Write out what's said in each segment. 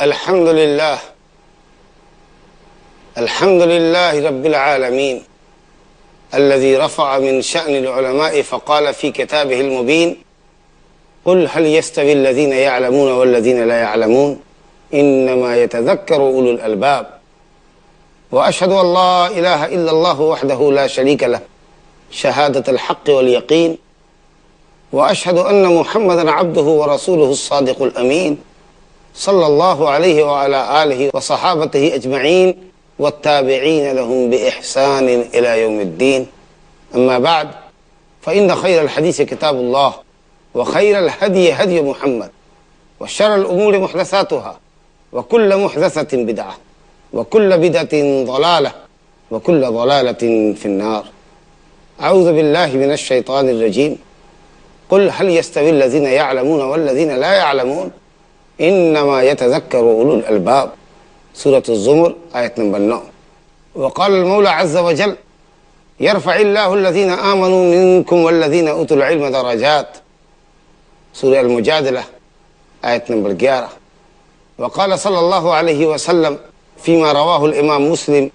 الحمد لله الحمد لله رب العالمين الذي رفع من شأن العلماء فقال في كتابه المبين قل هل يستوي الذين يعلمون والذين لا يعلمون إنما يتذكر أولو الألباب وأشهد أن لا إله إلا الله وحده لا شريك له شهادة الحق واليقين وأشهد أن محمدا عبده ورسوله الصادق الأمين صلى الله عليه وعلى آله وصحابته أجمعين والتابعين لهم بإحسان إلى يوم الدين أما بعد فإن خير الحديث كتاب الله وخير الهدي هدي محمد وشر الأمور محدثاتها وكل محدثة بدعة وكل بدعة ضلالة وكل ضلالة في النار أعوذ بالله من الشيطان الرجيم قل هل يستوي الذين يعلمون والذين لا يعلمون إنما يتذكر أولو الألباب سورة الزمر آية نمبر 9 وقال المولى عز وجل يرفع الله الذين آمنوا منكم والذين أوتوا العلم درجات سورة المجادلة آية نمبر 11 وقال صلى الله عليه وسلم فيما رواه الإمام مسلم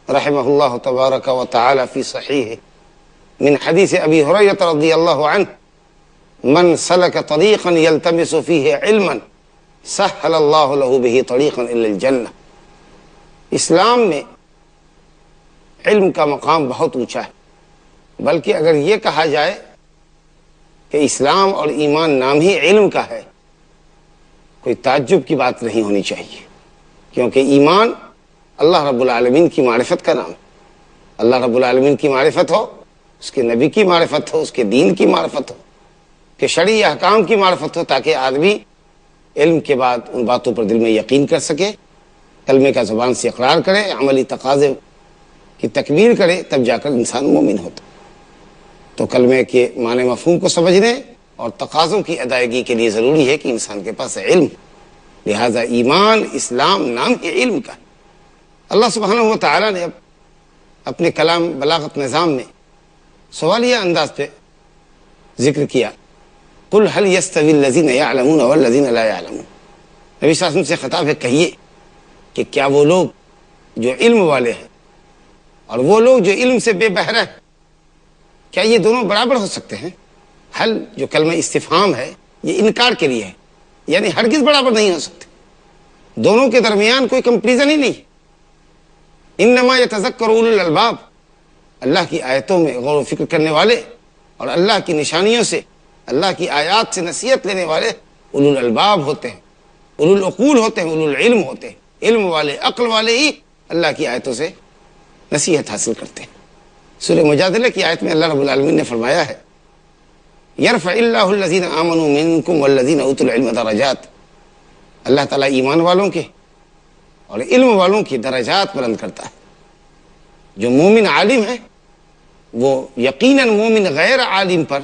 رحمه الله تبارك وتعالى في صحيحه من حديث أبي هريرة رضي الله عنه من سلك طريقا يلتمس فيه علما سهل اللہ لہ بہ طریقا الی الجنہ۔ اسلام میں علم کا مقام بہت اونچا ہے، بلکہ اگر یہ کہا جائے کہ اسلام اور ایمان نام ہی علم کا ہے، کوئی تعجب کی بات نہیں ہونی چاہیے، کیونکہ ایمان اللہ رب العالمین کی معرفت کا نام ہے۔ اللہ رب العالمین کی معرفت ہو، اس کے نبی کی معرفت ہو، اس کے دین کی معرفت ہو، کہ شرعی احکام کی معرفت ہو، تاکہ آدمی علم کے بعد ان باتوں پر دل میں یقین کر سکے، کلمے کا زبان سے اقرار کرے، عملی تقاضے کی تکمیل کرے، تب جا کر انسان مومن ہوتا۔ تو کلمے کے معنی مفہوم کو سمجھنے اور تقاضوں کی ادائیگی کے لیے ضروری ہے کہ انسان کے پاس علم، لہذا ایمان اسلام نام ہی علم کا ہے۔ اللہ سبحانہ و تعالیٰ نے اپنے کلام بلاغت نظام میں سوالیہ انداز پہ ذکر کیا، قل هل يستوي الذين يعلمون والذين لا يعلمون۔ نبی صلی اللہ علیہ وسلم سے خطاب ہے، کہیے کہ کیا وہ لوگ جو علم والے ہیں اور وہ لوگ جو علم سے بے بہرہ ہیں، کیا یہ دونوں برابر ہو سکتے ہیں؟ حل جو کلمہ استفہام ہے یہ انکار کے لیے ہے، یعنی ہرگز برابر نہیں ہو سکتے، دونوں کے درمیان کوئی کمپیریزن ہی نہیں۔ انما یتذکر اولو الالباب، اللہ کی آیتوں میں غور و فکر کرنے والے اور اللہ کی نشانیوں سے، اللہ کی آیات سے نصیحت لینے والے اولو الالباب ہوتے ہیں، اولو العقول ہوتے ہیں، اولو العلم ہوتے ہیں۔ علم والے، عقل والے ہی اللہ کی آیتوں سے نصیحت حاصل کرتے ہیں۔ سورہ مجادلہ کی آیت میں اللہ رب العالمین نے فرمایا ہے، یرفع اللہ الذین آمنوا منکم والذین اوتوا العلم درجات۔ اللہ تعالیٰ ایمان والوں کے اور علم والوں کی درجات بلند کرتا ہے۔ جو مومن عالم ہے وہ یقیناً مومن غیر عالم پر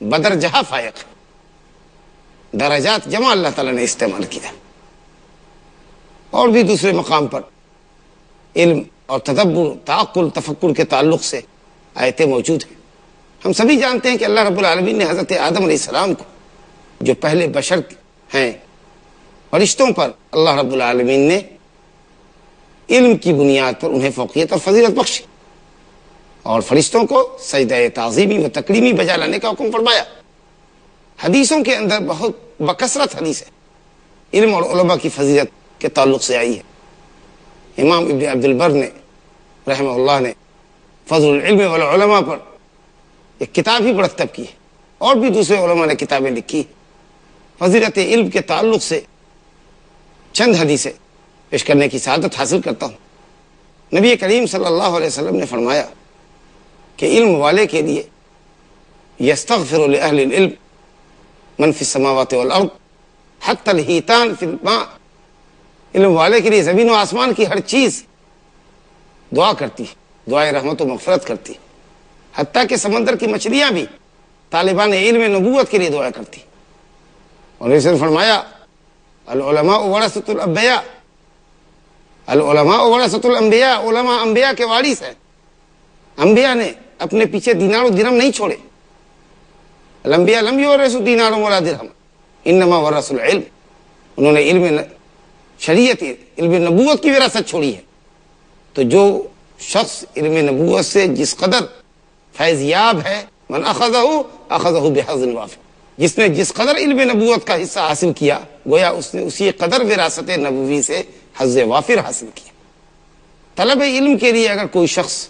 بدرجہ فائق ہے۔ درجات جمع اللہ تعالیٰ نے استعمال کیا، اور بھی دوسرے مقام پر علم اور تدبر، تعقل، تفکر کے تعلق سے آیتیں موجود ہیں۔ ہم سبھی جانتے ہیں کہ اللہ رب العالمین نے حضرت آدم علیہ السلام کو، جو پہلے بشر ہیں، فرشتوں پر اللہ رب العالمین نے علم کی بنیاد پر انہیں فوقیت اور فضیلت بخشی، اور فرشتوں کو سجدہ تعظیمی و تکریمی بجا لانے کا حکم فرمایا۔ حدیثوں کے اندر بہت بکثرت حدیث ہے علم اور علماء کی فضیلت کے تعلق سے آئی ہے۔ امام ابن عبد البر نے رحمہ اللہ نے فضل العلم والعلماء پر ایک کتاب ہی مرتب کی ہے، اور بھی دوسرے علماء نے کتابیں لکھی۔ فضیلت علم کے تعلق سے چند حدیثیں پیش کرنے کی سعادت حاصل کرتا ہوں۔ نبی کریم صلی اللہ علیہ وسلم نے فرمایا کہ علم والے کے لیے یستغفر لأہل العلم من فی السماوات والارض حتی الحیتان فی الماء۔ علم والے کے لیے زمین و آسمان کی ہر چیز دعا کرتی ہے، دعائے رحمت و مغفرت کرتی ہے، حتیٰ کہ سمندر کی مچھلیاں بھی طالبان علم نبوت کے لیے دعا کرتی۔ اور اس نے فرمایا العلماء ورثۃ الانبیاء، العلماء ورثۃ الانبیاء، علماء انبیاء کے وارث ہیں۔ انبیاء نے اپنے پیچھے دینار و درہم نہیں چھوڑے۔ الانبیاء لم یورثوا دینارا ولا درہم انما ورثوا العلم، انہوں نے علم شریعت علم نبوت کی وراثت چھوڑی ہے. تو جو شخص علم نبوت سے جس قدر فیض یاب ہے، من اخذہ بحظ وافر، جس نے جس قدر علم نبوت کا حصہ حاصل کیا گویا اس نے اسی قدر وراثت نبوی سے حظ وافر حاصل کیا. طلب علم کے لیے اگر کوئی شخص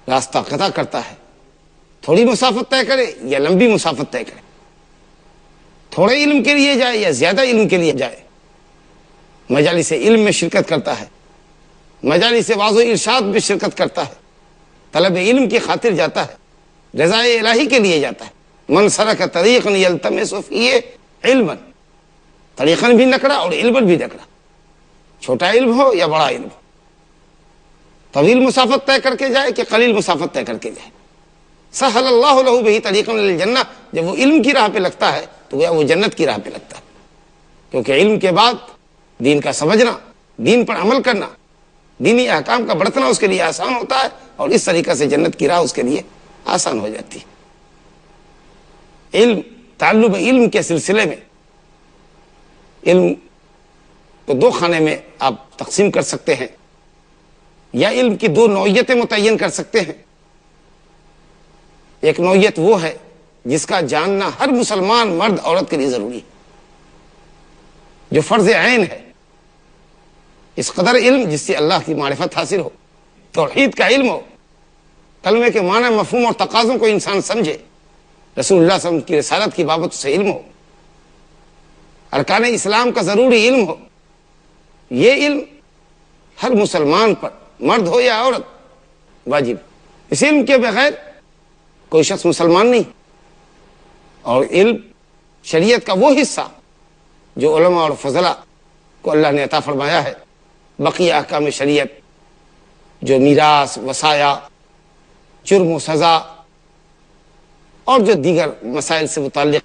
راستہ قطع کرتا ہے، تھوڑی مسافت طے کرے یا لمبی مسافت طے کرے، تھوڑے علم کے لیے جائے یا زیادہ علم کے لیے جائے، مجالس علم میں شرکت کرتا ہے، مجالس واعظ و ارشاد میں شرکت کرتا ہے، طلب علم کی خاطر جاتا ہے، رضائے الہی کے لیے جاتا ہے. من سلک طریقا یلتمس فیہ علما، طریقاً بھی نکڑا اور علم بھی نکڑا، چھوٹا علم ہو یا بڑا علم ہو، طویل مسافت طے کر کے جائے کہ قلیل مسافت طے کر کے جائے، سہل اللہ لہ بہ طریقا للجنہ، جب وہ علم کی راہ پہ لگتا ہے تو وہ جنت کی راہ پہ لگتا ہے. کیونکہ علم کے بعد دین کا سمجھنا، دین پر عمل کرنا، دینی احکام کا برتنا اس کے لیے آسان ہوتا ہے، اور اس طریقے سے جنت کی راہ اس کے لیے آسان ہو جاتی ہے. علم، تعلم علم کے سلسلے میں علم کو دو خانے میں آپ تقسیم کر سکتے ہیں، یا علم کی دو نوعیتیں متعین کر سکتے ہیں. ایک نوعیت وہ ہے جس کا جاننا ہر مسلمان مرد عورت کے لیے ضروری ہے، جو فرض عین ہے. اس قدر علم جس سے اللہ کی معرفت حاصل ہو، توحید کا علم ہو، کلمے کے معنی، مفہوم اور تقاضوں کو انسان سمجھے، رسول اللہ صلی اللہ علیہ وسلم کی رسالت کی بابت سے علم ہو، ارکان اسلام کا ضروری علم ہو. یہ علم ہر مسلمان پر، مرد ہو یا عورت، واجب. اس علم کے بغیر کوئی شخص مسلمان نہیں. اور علم شریعت کا وہ حصہ جو علماء اور فضلاء کو اللہ نے عطا فرمایا ہے. بقیہ احکام شریعت جو میراث، وصایا، جرم و سزا اور جو دیگر مسائل سے متعلق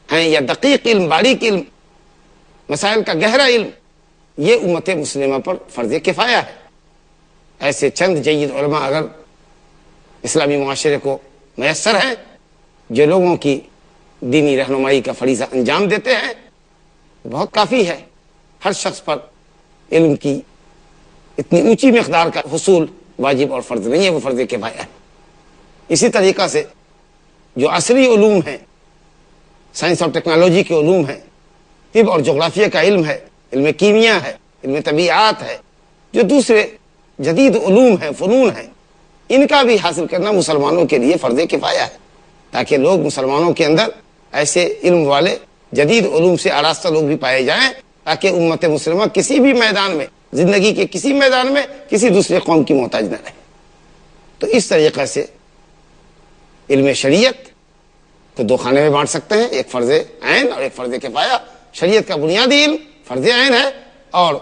ہیں، یا دقیق علم، باریک علم، مسائل کا گہرا علم، یہ امت مسلمہ پر فرض کفایہ ہے. ایسے چند جید علماء اگر اسلامی معاشرے کو میسر ہیں جو لوگوں کی دینی رہنمائی کا فریضہ انجام دیتے ہیں، بہت کافی ہے. ہر شخص پر علم کی اتنی اونچی مقدار کا حصول واجب اور فرض نہیں ہے، وہ فرض کفایہ ہے. اسی طریقہ سے جو عصری علوم ہیں، سائنس اور ٹیکنالوجی کے علوم ہیں، طب اور جغرافیہ کا علم ہے، علم کیمیا ہے، علم طبیعات ہے، جو دوسرے جدید علوم ہیں، فنون ہیں، ان کا بھی حاصل کرنا مسلمانوں کے لیے فرض کفایہ ہے، تاکہ لوگ مسلمانوں کے اندر ایسے علم والے جدید علوم سے آراستہ لوگ بھی پائے جائیں، تاکہ امت مسلمہ کسی بھی میدان میں، زندگی کے کسی میدان میں کسی دوسرے قوم کی محتاج نہ رہے. تو اس طریقے سے علم شریعت کو دو خانے میں بانٹ سکتے ہیں، ایک فرض عین اور ایک فرض کفایہ. شریعت کا بنیادی علم فرض عین ہے، اور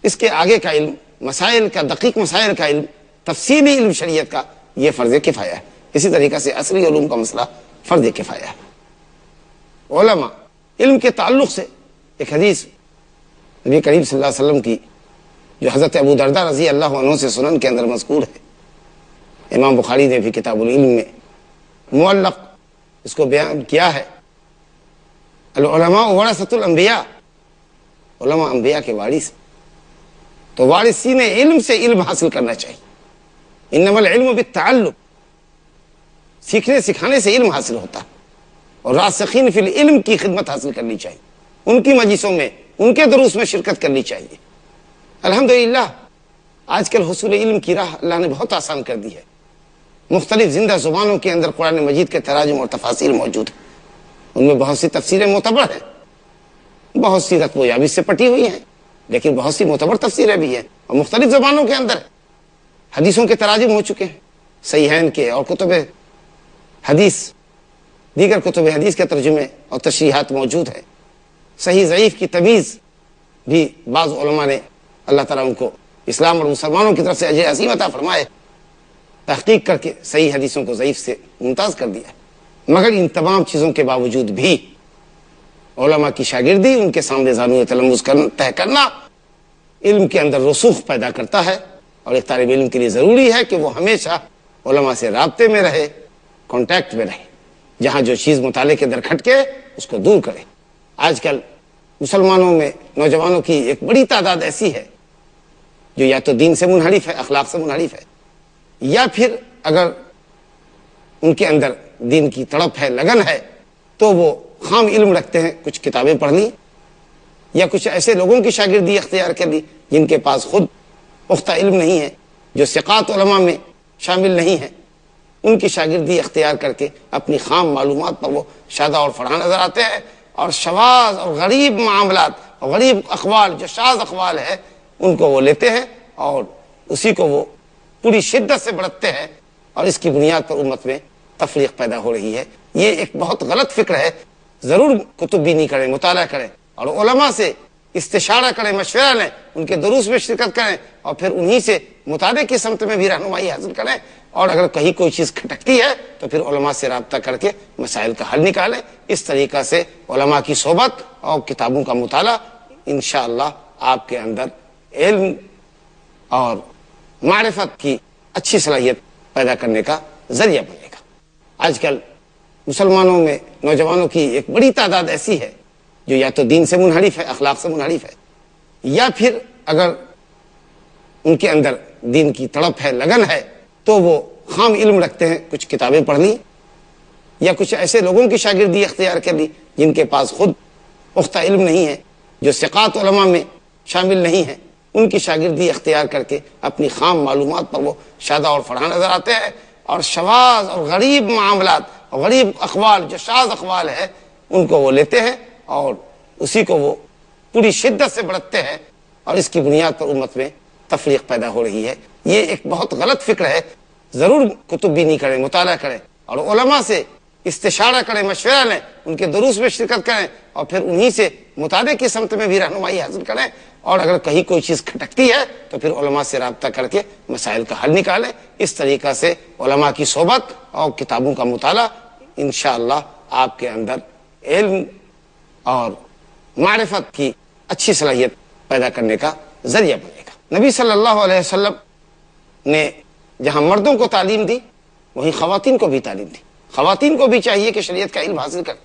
اس کے آگے کا علم، مسائل کا، دقیق مسائل کا علم، تفصیلی علم شریعت کا، یہ فرض کفایہ ہے. اسی طریقے سے عصری علوم کا مسئلہ فرض کفایہ ہے. علماء علم کے تعلق سے ایک حدیث نبی کریم صلی اللہ علیہ وسلم کی جو حضرت ابو درداء رضی اللہ عنہ سے سنن کے اندر مذکور ہے، امام بخاری نے بھی کتاب العلم میں معلق اس کو بیان کیا ہے. العلماء ورثۃ الانبیاء، علماء انبیاء کے وارث. تو وارثین علم سے علم حاصل کرنا چاہیے. انما العلم بالتعلم، سیکھنے سکھانے سے علم حاصل ہوتا ہے. اور راسخین فی العلم کی خدمت حاصل کرنی چاہیے، ان کی مجلسوں میں، ان کے دروس میں شرکت کرنی چاہیے. الحمدللہ آج کل حصول علم کی راہ اللہ نے بہت آسان کر دی ہے. مختلف زندہ زبانوں کے اندر قرآن مجید کے تراجم اور تفاسیر موجود ہیں. ان میں بہت سی تفسیریں معتبر ہیں، بہت سی رتب و یابس سے پٹی ہوئی ہیں، لیکن بہت سی معتبر تفسیریں بھی ہیں، اور مختلف زبانوں کے اندر حدیثوں کے تراجم ہو چکے ہیں، صحیحین کے اور کتب حدیث، دیگر کتب حدیث کے ترجمے اور تشریحات موجود ہیں. صحیح ضعیف کی تمیز بھی بعض علماء نے، اللہ تعالیٰ ان کو اسلام اور مسلمانوں کی طرف سے اجر عظیم عطا فرمائے، تحقیق کر کے صحیح حدیثوں کو ضعیف سے ممتاز کر دیا. مگر ان تمام چیزوں کے باوجود بھی علماء کی شاگردی، ان کے سامنے زانو تلمذ طے کرنا علم کے اندر رسوخ پیدا کرتا ہے. اور ایک طالب علم کے لیے ضروری ہے کہ وہ ہمیشہ علماء سے رابطے میں رہے، کانٹیکٹ میں رہے، جہاں جو چیز مطالعے کے اندر کھٹکے اس کو دور کرے. آج کل مسلمانوں میں نوجوانوں کی ایک بڑی تعداد ایسی ہے جو یا تو دین سے منحرف ہے، اخلاق سے منحرف ہے، یا پھر اگر ان کے اندر دین کی تڑپ ہے، لگن ہے، تو وہ خام علم رکھتے ہیں، کچھ کتابیں پڑھ لی یا کچھ ایسے لوگوں کی شاگردی اختیار کر لی جن کے پاس خود پختہ علم نہیں ہے، جو ثقات علماء میں شامل نہیں ہیں، ان کی شاگردی اختیار کر کے اپنی خام معلومات پر وہ شادہ اور فرح نظر آتے ہیں، اور شواذ اور غریب معاملات اور غریب اقوال، جو شاذ اقوال ہے، ان کو وہ لیتے ہیں اور اسی کو وہ پوری شدت سے بڑھتے ہیں، اور اس کی بنیاد پر امت میں تفریق پیدا ہو رہی ہے۔ یہ ایک بہت غلط فکر ہے۔ ضرور کتب بینی کریں، مطالعہ کریں، اور علماء سے استشارہ کریں، مشورہ لیں، ان کے دروس میں شرکت کریں، اور پھر انہی سے مطالعے کی سمت میں بھی رہنمائی حاصل کریں، اور اگر کہیں کوئی چیز کھٹکتی ہے تو پھر علماء سے رابطہ کر کے مسائل کا حل نکالیں۔ اس طریقہ سے علماء کی صحبت اور کتابوں کا مطالعہ انشاءاللہ آپ کے اندر علم اور معرفت کی اچھی صلاحیت پیدا کرنے کا ذریعہ بنے گا۔ آج کل مسلمانوں میں نوجوانوں کی ایک بڑی تعداد ایسی ہے جو یا تو دین سے منحرف ہے، اخلاق سے منحرف ہے، یا پھر اگر ان کے اندر دین کی تڑپ ہے، لگن ہے، تو وہ خام علم رکھتے ہیں، کچھ کتابیں پڑھ لی یا کچھ ایسے لوگوں کی شاگردی اختیار کر لی جن کے پاس خود پختہ علم نہیں ہے، جو ثقات علماء میں شامل نہیں ہیں، ان کی شاگردی اختیار کر کے اپنی خام معلومات پر وہ شادہ اور فرح نظر آتے ہیں، اور شواذ اور غریب معاملات اور غریب اقوال، جو شاذ اقوال ہے، ان کو وہ لیتے ہیں اور اسی کو وہ پوری شدت سے بڑھتے ہیں، اور اس کی بنیاد پر امت میں تفریق پیدا ہو رہی ہے۔ یہ ایک بہت غلط فکر ہے۔ ضرور کتب بینی کریں، مطالعہ کریں، اور علماء سے استشارہ کریں، مشورہ لیں، ان کے دروس میں شرکت کریں، اور پھر انہی سے مطالعے کی سمت میں بھی رہنمائی حاصل کریں، اور اگر کہیں کوئی چیز کھٹکتی ہے تو پھر علماء سے رابطہ کر کے مسائل کا حل نکالیں۔ اس طریقہ سے علماء کی صحبت اور کتابوں کا مطالعہ انشاءاللہ آپ کے اندر علم اور معرفت کی اچھی صلاحیت پیدا کرنے کا ذریعہ بنے گا۔ نبی صلی اللہ علیہ وسلم نے جہاں مردوں کو تعلیم دی، وہیں خواتین کو بھی تعلیم دی۔ خواتین کو بھی چاہیے کہ شریعت کا علم حاصل کریں،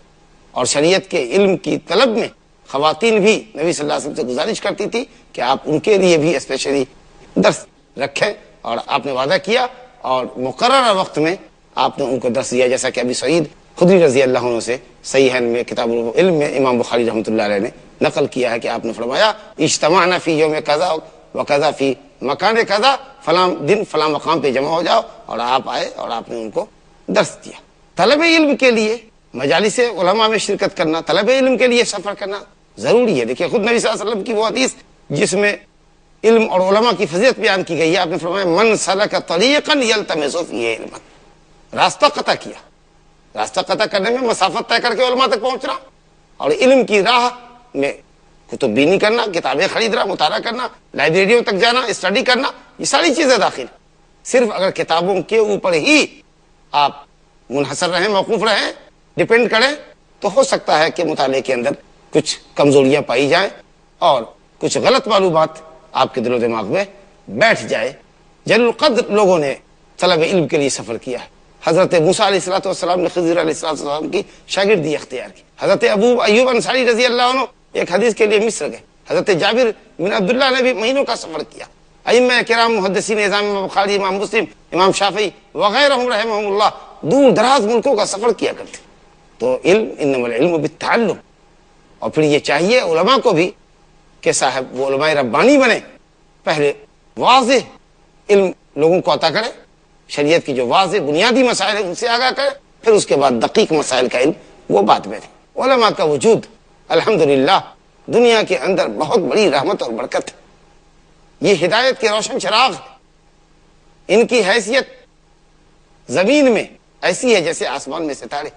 اور شریعت کے علم کی طلب میں خواتین بھی نبی صلی اللہ علیہ وسلم سے گزارش کرتی تھی کہ آپ ان کے لیے بھی اسپیشلی درس رکھیں، اور آپ نے وعدہ کیا اور مقررہ وقت میں آپ نے ان کو درس دیا، جیسا کہ ابی سعید خدری رضی اللہ عنہ سے صحیحین میں کتاب العلم میں امام بخاری رحمۃ اللہ علیہ نے نقل کیا ہے کہ آپ نے فرمایا اجتمعنا فی یوم قضا و قضا فی مکان قضا، فلاں دن فلاں مقام پہ جمع ہو جاؤ، اور آپ آئے اور آپ نے ان کو درس دیا۔ طلب علم کے لیے مجالس علماء میں شرکت کرنا، طلب علم کے لیے سفر کرنا ضروری ہے۔ دیکھیے خود نبی صلی اللہ علیہ وسلم کی وہ حدیث جس میں علم اور علماء کی فضیلت بیان کی گئی ہے، آپ نے فرمایا من سلک طریقا یلتمس فیہ علما، راستہ قطع کیا، راستہ قطع کرنے میں مسافت طے کر کے علماء تک پہنچنا، اور علم کی راہ میں کتب بینی کرنا، کتابیں خریدنا، مطالعہ کرنا، لائبریریوں تک جانا، اسٹڈی کرنا، یہ ساری چیزیں داخل۔ صرف اگر کتابوں کے اوپر ہی آپ منحصر رہیں، موقوف رہیں، ڈپینڈ کریں، تو ہو سکتا ہے کہ مطالعے کے اندر کچھ کمزوریاں پائی جائیں اور کچھ غلط معلومات آپ کے دل و دماغ میں بیٹھ جائے۔ جلیل القدر لوگوں نے طلب علم کے لیے سفر کیا ہے۔ حضرت موسیٰ علیہ السلام نے خضر علیہ السلام کی شاگردی اختیار کی۔ حضرت ابو ایوب انصاری رضی اللہ عنہ ایک حدیث کے لیے مصر گئے۔ حضرت جابر بن عبداللہ نے بھی مہینوں کا سفر کیا۔ ائمہ کرام محدثین نظام امام بخاری، امام مسلم، امام شافعی وغیرہ رحمہم اللہ دور دراز ملکوں کا سفر کیا کرتے۔ تو علم انما العلم بالتعلم، اور پھر یہ چاہیے علماء کو بھی کہ صاحب وہ علماء ربانی بنے، پہلے واضح علم لوگوں کو عطا کرے، شریعت کی جو واضح بنیادی مسائل ہیں ان سے آگاہ کرے، پھر اس کے بعد دقیق مسائل کا علم وہ بات میں دے۔ علماء کا وجود الحمدللہ دنیا کے اندر بہت بڑی رحمت اور برکت ہے، یہ ہدایت کے روشن چراغ ہے۔ ان کی حیثیت زمین میں ایسی ہے جیسے آسمان میں ستارے۔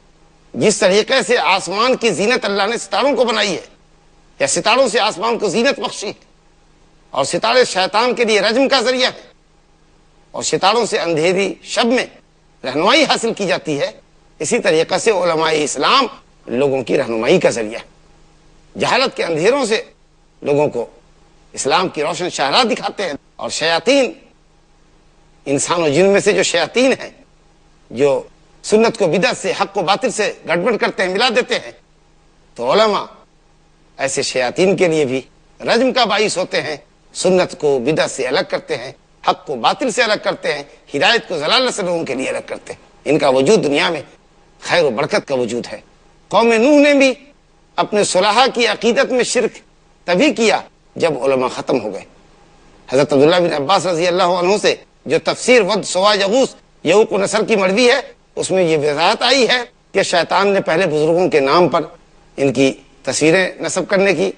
جس طریقے سے آسمان کی زینت اللہ نے ستاروں کو بنائی ہے، یا ستاروں سے آسمان کو زینت بخشی ہے، اور ستارے شیطان کے لیے رجم کا ذریعہ ہے، اور ستاروں سے اندھیری شب میں رہنمائی حاصل کی جاتی ہے، اسی طریقے سے علماء اسلام لوگوں کی رہنمائی کا ذریعہ ہے۔ جہالت کے اندھیروں سے لوگوں کو اسلام کی روشن شاہراہ دکھاتے ہیں، اور شیاطین، انسان و جن میں سے جو شیاطین ہیں، جو سنت کو بدعت سے، حق کو باطل سے گڑبڑ کرتے ہیں، ملا دیتے ہیں، تو علماء ایسے شیاطین کے لیے بھی رجم کا باعث ہوتے ہیں، سنت کو بدعت سے الگ کرتے ہیں، حق کو باطل سے الگ کرتے ہیں، ہدایت کو ضلالت سے لوگوں کے لیے الگ کرتے ہیں۔ ان کا وجود دنیا میں خیر و برکت کا وجود ہے۔ قوم نوح نے بھی اپنے صلحاء کی عقیدت میں شرک تبھی کیا جب علماء ختم ہو گئے۔ حضرت عبداللہ بن عباس رضی اللہ عنہ سے جو تفسیر ود سوا یغوث یعوق و نصر کی مروی ہے، اس میں یہ وضاحت آئی ہے کہ شیطان نے پہلے بزرگوں کے نام پر ان کی تصویریں نصب کرنے کی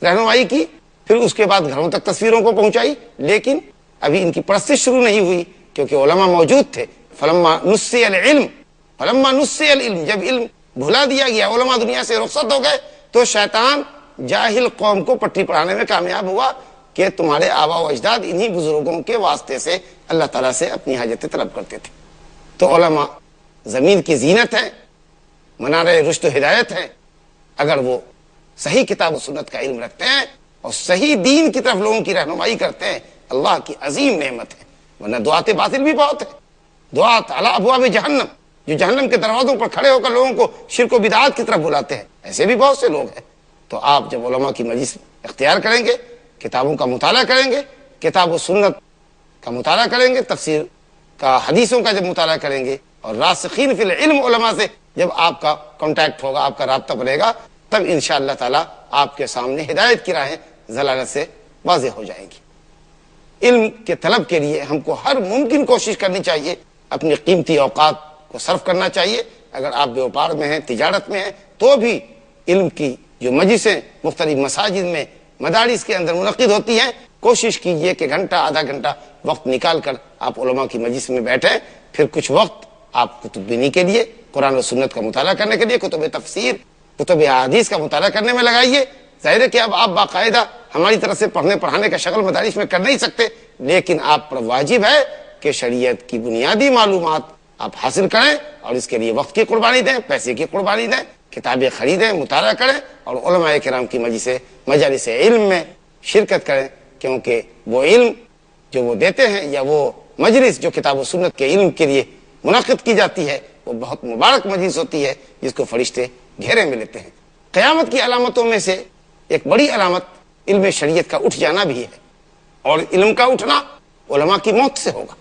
رہنمائی کی، پھر اس کے بعد گھروں تک تصویروں کو پہنچائی، لیکن ابھی ان کی پرستش شروع نہیں ہوئی کیونکہ علماء موجود تھے۔ فلما نسی العلم، جب علم بھلا دیا گیا، علماء دنیا سے رخصت ہو گئے، تو شیطان جاہل قوم کو پٹی پڑھانے میں کامیاب ہوا کہ تمہارے آبا و اجداد انہی بزرگوں کے واسطے سے اللہ تعالیٰ سے اپنی حاجتیں طلب کرتے تھے۔ تو علماء زمین کی زینت ہیں، منارۂ رشد و ہدایت ہیں۔ اگر وہ صحیح کتاب و سنت کا علم رکھتے ہیں اور صحیح دین کی طرف لوگوں کی رہنمائی کرتے ہیں، اللہ کی عظیم نعمت ہے۔ ورنہ دعات باطل بھی بہت ہیں، دعات علی ابواب جہنم، جو جہنم کے دروازوں پر کھڑے ہو کر لوگوں کو شرک و بدعات کی طرف بلاتے ہیں، ایسے بھی بہت سے لوگ ہیں۔ تو آپ جب علماء کی مجلس اختیار کریں گے، کتابوں کا مطالعہ کریں گے، کتاب و سنت کا مطالعہ کریں گے، تفسیر کا حدیثوں کا جب مطالعہ کریں گے، اور راسخین فی العلم علماء سے جب آپ کا کانٹیکٹ ہوگا، آپ کا رابطہ بنے گا، تب انشاءاللہ تعالی آپ کے سامنے ہدایت کی راہیں ضلالت سے واضح ہو جائیں گی۔ علم کے طلب کے لیے ہم کو ہر ممکن کوشش کرنی چاہیے، اپنی قیمتی اوقات کو صرف کرنا چاہیے۔ اگر آپ بیوپار میں ہیں، تجارت میں ہیں، تو بھی علم کی جو مجلسیں مختلف مساجد میں، مدارس کے اندر منعقد ہوتی ہیں، کوشش کیجئے کہ گھنٹہ آدھا گھنٹہ وقت نکال کر آپ علماء کی مجلس میں بیٹھیں، پھر کچھ وقت آپ کتب بینی کے لیے، قرآن و سنت کا مطالعہ کرنے کے لیے، کتب تفسیر، کتب احادیث کا مطالعہ کرنے میں لگائیے۔ ظاہر ہے کہ اب آپ باقاعدہ ہماری طرف سے پڑھنے پڑھانے کا شغل مدارس میں کر نہیں سکتے، لیکن آپ پر واجب ہے کہ شریعت کی بنیادی معلومات آپ حاصل کریں، اور اس کے لیے وقت کی قربانی دیں، پیسے کی قربانی دیں، کتابیں خریدیں، مطالعہ کریں، اور علماء کرام کی مجالس علم میں شرکت کریں، کیونکہ وہ علم جو وہ دیتے ہیں، یا وہ مجلس جو کتاب و سنت کے علم کے لیے منعقد کی جاتی ہے، وہ بہت مبارک مجلس ہوتی ہے، جس کو فرشتے گھیرے میں لیتے ہیں۔ قیامت کی علامتوں میں سے ایک بڑی علامت علم شریعت کا اٹھ جانا بھی ہے، اور علم کا اٹھنا علماء کی موت سے ہوگا۔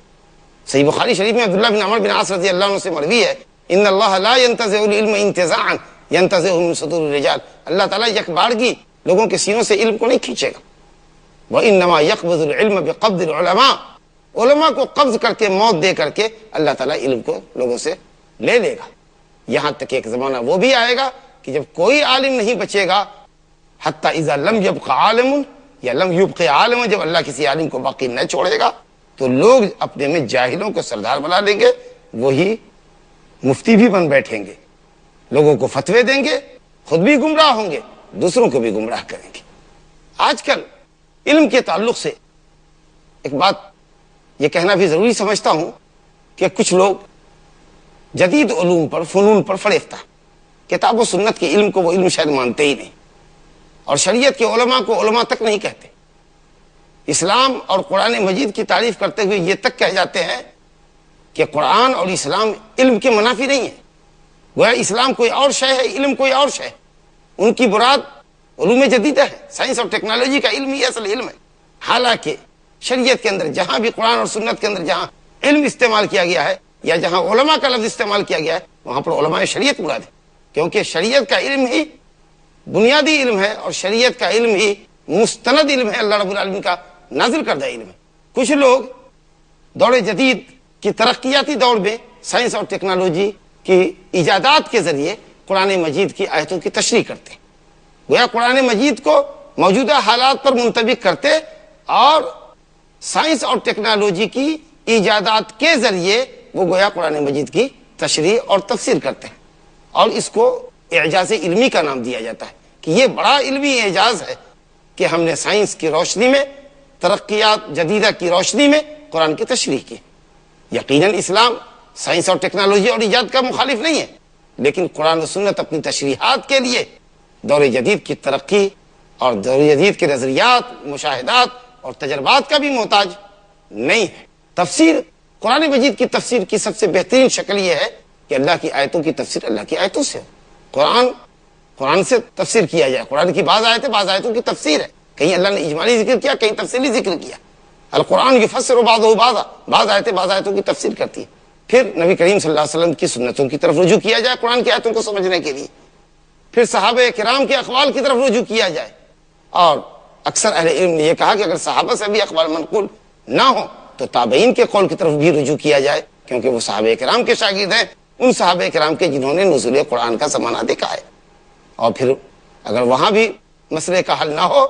صحیح بخاری شریف میں عبداللہ بن عمر بن عاص رضی اللہ عنہ سے مروی ہے، ان اللہ لا ينتزع العلم انتزاعا ينتزعه من صدور الرجال، اللہ تعالیٰ یک بارگی لوگوں کے سینوں سے علم کو نہیں کھینچے گا۔ وانما يقبض العلم بقبض العلماء، علماء کو قبض کر کے، موت دے کر کے اللہ تعالیٰ علم کو لوگوں سے لے لے گا۔ یہاں تک ایک زمانہ وہ بھی آئے گا کہ جب کوئی عالم نہیں بچے گا، حتی اذا لم يبق عالم یا لم يبق عالم، جب اللہ کسی عالم کو باقی نہ چھوڑے گا، تو لوگ اپنے میں جاہلوں کو سردار بنا لیں گے، وہی مفتی بھی بن بیٹھیں گے، لوگوں کو فتوے دیں گے، خود بھی گمراہ ہوں گے، دوسروں کو بھی گمراہ کریں گے۔ آج کل علم کے تعلق سے ایک بات یہ کہنا بھی ضروری سمجھتا ہوں کہ کچھ لوگ جدید علوم پر، فنون پر فریفتہ، کتاب و سنت کے علم کو وہ علم شاید مانتے ہی نہیں، اور شریعت کے علماء کو علماء تک نہیں کہتے۔ اسلام اور قرآن مجید کی تعریف کرتے ہوئے یہ تک کہہ جاتے ہیں کہ قرآن اور اسلام علم کے منافی نہیں ہے، گویا اسلام کوئی اور شے ہے، علم کوئی اور شے ہے۔ ان کی مراد علوم جدیدہ ہے، سائنس اور ٹیکنالوجی کا علم ہی اصل علم ہے۔ حالانکہ شریعت کے اندر جہاں بھی قرآن اور سنت کے اندر جہاں علم استعمال کیا گیا ہے، یا جہاں علماء کا لفظ استعمال کیا گیا ہے، وہاں پر علماء شریعت مراد ہے، کیونکہ شریعت کا علم ہی بنیادی علم ہے، اور شریعت کا علم ہی مستند علم ہے، اللہ رب العالمین کا نازل کردہ علم ہے۔ کچھ لوگ دور جدید کی ترقیاتی دور میں سائنس اور ٹیکنالوجی کی ایجادات کے ذریعے قرآن مجید کی آیتوں کی تشریح کرتے ہیں، گویا قرآن مجید کو موجودہ حالات پر منطبق کرتے، اور سائنس اور ٹیکنالوجی کی ایجادات کے ذریعے وہ گویا قرآن مجید کی تشریح اور تفسیر کرتے ہیں، اور اس کو اعجاز علمی کا نام دیا جاتا ہے کہ یہ بڑا علمی اعجاز ہے کہ ہم نے سائنس کی روشنی میں، ترقیات جدیدہ کی روشنی میں قرآن کی تشریح کی۔ یقیناً اسلام سائنس اور ٹیکنالوجی اور ایجاد کا مخالف نہیں ہے، لیکن قرآن و سنت اپنی تشریحات کے لیے دور جدید کی ترقی اور دور جدید کے نظریات، مشاہدات اور تجربات کا بھی محتاج نہیں ہے۔ تفسیر، قرآن مجید کی تفسیر کی سب سے بہترین شکل یہ ہے کہ اللہ کی آیتوں کی تفسیر اللہ کی آیتوں سے ہو۔ قرآن قرآن سے تفسیر کیا جائے. قرآن کی بعض آیتوں کی تفسیر ہے, کہیں اللہ نے اجمالی ذکر کیا, کہیں تفصیلی ذکر کیا. القرآن یفسر بعضہ بعضا, بعض آیتوں کی تفسیر کرتی ہے. پھر نبی کریم صلی اللہ علیہ وسلم کی سنتوں کی طرف رجوع کیا جائے قرآن کی آیتوں کو سمجھنے کے لیے. پھر صحابہ کرام کے اقوال کی طرف رجوع کیا جائے. اور اکثر اہل علم نے یہ کہا کہ اگر صحابہ سے بھی اقوال منقول نہ ہو تو تابعین کے قول کی طرف بھی رجوع کیا جائے, کیونکہ وہ صحابہ کرام کے شاگرد ہیں, ان صحابہ کرام کے جنہوں نے نزول قرآن کا زمانہ دیکھا ہے. اور پھر اگر وہاں بھی مسئلے کا حل نہ ہو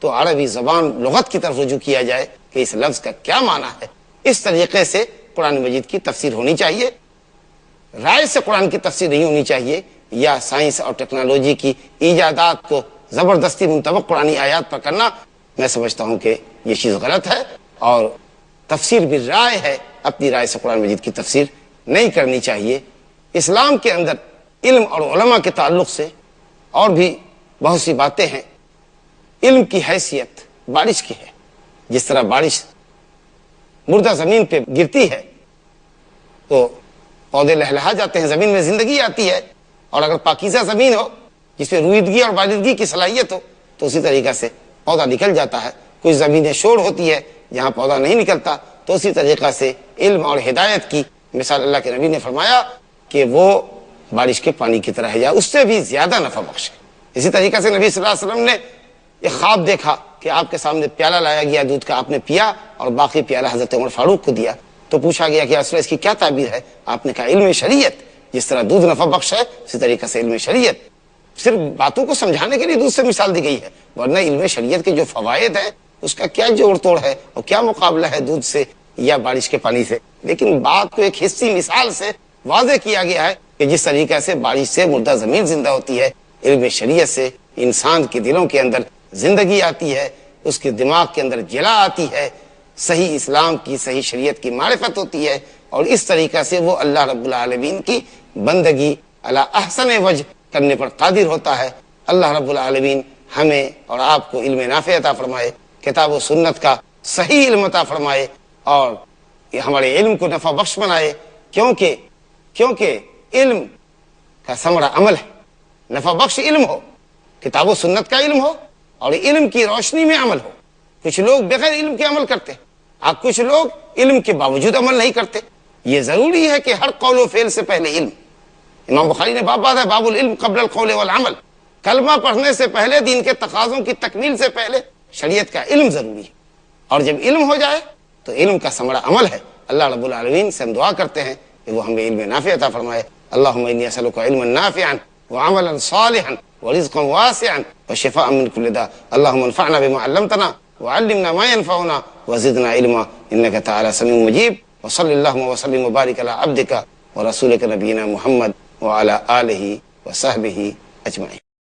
تو عربی زبان لغت کی طرف رجوع کیا جائے کہ اس لفظ کا کیا معنی ہے. اس طریقے سے قرآن مجید کی تفسیر ہونی چاہیے. رائے سے قرآن کی تفسیر نہیں ہونی چاہیے, یا سائنس اور ٹیکنالوجی کی ایجادات کو زبردستی منطبق قرآنی آیات پر کرنا, میں سمجھتا ہوں کہ یہ چیز غلط ہے. اور تفسیر بھی رائے ہے, اپنی رائے سے قرآن مجید کی تفسیر نہیں کرنی چاہیے. اسلام کے اندر علم اور علماء کے تعلق سے اور بھی بہت سی باتیں ہیں. علم کی حیثیت بارش کی ہے. جس طرح بارش مردہ زمین پہ گرتی ہے تو پودے لہلہا جاتے ہیں, زمین میں زندگی آتی ہے. اور اگر پاکیزہ زمین ہو جس پہ رویدگی اور بالدگی کی صلاحیت ہو تو اسی طریقے سے پودا نکل جاتا ہے. کچھ زمینیں شور ہوتی ہے جہاں پودا نہیں نکلتا, تو اسی طریقہ سے علم اور ہدایت کی مثال اللہ کے نبی نے فرمایا کہ وہ بارش کے پانی کی طرح ہے یا اس سے بھی زیادہ نفع بخش ہے. اسی طریقے سے نبی صلی اللہ علیہ وسلم نے ایک خواب دیکھا کہ آپ کے سامنے پیالہ لایا گیا دودھ کا, آپ نے پیا اور باقی پیالہ حضرت عمر فاروق کو دیا. تو پوچھا گیا کہ اس کی کیا تعبیر ہے؟ آپ نے کہا علم شریعت. جس طرح دودھ نفع بخش ہے اسی طریقے سے علم شریعت. صرف باتوں کو سمجھانے کے لیے دودھ سے مثال دی گئی ہے, ورنہ علم شریعت کے جو فوائد ہیں اس کا کیا جوڑ توڑ ہے اور کیا مقابلہ ہے دودھ سے یا بارش کے پانی سے. لیکن بات کو ایک حصی مثال سے واضح کیا گیا ہے کہ جس طریقے سے بارش سے مردہ زمین زندہ ہوتی ہے, علم شریعت سے انسان کے دلوں کے اندر زندگی آتی ہے, اس کے دماغ کے اندر جلا آتی ہے, صحیح اسلام کی صحیح شریعت کی معرفت ہوتی ہے, اور اس طریقے سے وہ اللہ رب العالمین کی بندگی علی احسن وجہ کرنے پر قادر ہوتا ہے. اللہ رب العالمین ہمیں اور آپ کو علم نافع عطا فرمائے, کتاب و سنت کا صحیح علم عطا فرمائے, اور یہ ہمارے علم کو نفع بخش بنائے. کیونکہ علم کا ثمرہ عمل ہے. نفع بخش علم ہو, کتاب و سنت کا علم ہو اور علم کی روشنی میں عمل ہو. کچھ لوگ بغیر علم کے عمل کرتے, اب کچھ لوگ علم کے باوجود عمل نہیں کرتے. یہ ضروری ہے کہ ہر قول و فعل سے پہلے علم. امام بخاری نے باب باندھا ہے, باب العلم قبل القول والعمل. کلمہ پڑھنے سے پہلے, دین کے تقاضوں کی تکمیل سے پہلے شریعت کا علم ضروری ہے, اور جب علم ہو جائے تو علم کا ثمرہ عمل ہے. اللہ رب العالمین سے ہم دعا کرتے ہیں کہ وہ ہمیں علم نافع عطا فرمائے. اللہم انی اسألک علما نافعا وعملا صالحا ورزقا واسعا وشفاء من كل داء. اللهم انفعنا بما علمتنا وعلمنا ما ينفعنا وزدنا علما انك تعالى سميع مجيب. وصلى اللهم وسلم وبارك على عبدك ورسولك نبينا محمد وعلى آله وصحبه أجمعين.